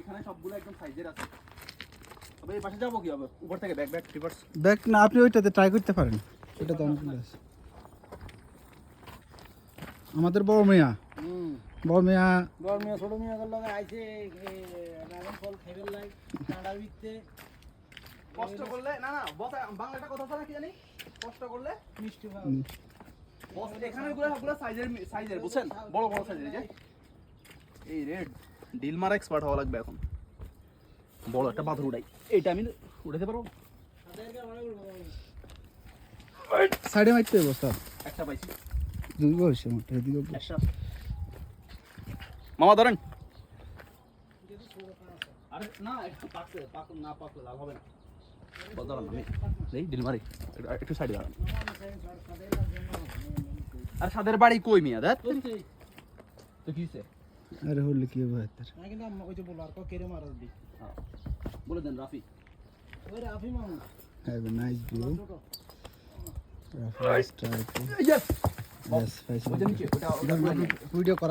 এখানে সবগুলো একদম সাইজের আছে। তবে এই পাশে যাবো কি হবে? উপর থেকে ব্যাক রিভার্স। ব্যাক না, আপনি ওইটাতে ট্রাই করতে পারেন, এটা তো অনেকগুলো আছে। আমাদের বড় মিয়া বড় মিয়া ছোট মিয়া গুলো আইছে ড্রাগন ফল খাইবার লাই কাঁড়া বিকতে কষ্ট করলে না বস, বাংলা একটা কথা আছে কি জানি, কষ্ট করলে মিষ্টি বস। এখানে গুলো সাইজের বুঝছেন, বড় বড় সাইজের। এই রেড ডিল মারা এক্সপার্ট হওয়া লাগবে এখন। বড় একটা পাথর উঠাই, এইটা আমি উঠাতে পারবো। সাইডে মারতে হবে বস্তা, একটা পাইছি, দুই বসে মোটে এদিকে একটা। মামা ধরেন। আরে না, একটু পাকলে না পাকলে লাভ হবে না। দাঁড়ান আমি এই ডিল মারি, একটু সাইডে দাঁড়ান। আর সাদের বাড়ি কই মিয়া? দেখ তো কিসে আরে হলে কি হবে হাতের না কিন্তু ওই যে বলো আর কেরে মারাস দি বলে দেন রাফি। ওই রাফি মামু have a nice view. Rafi strike. Yes Yes, ওটা নিচে, ওটা ভিডিও করা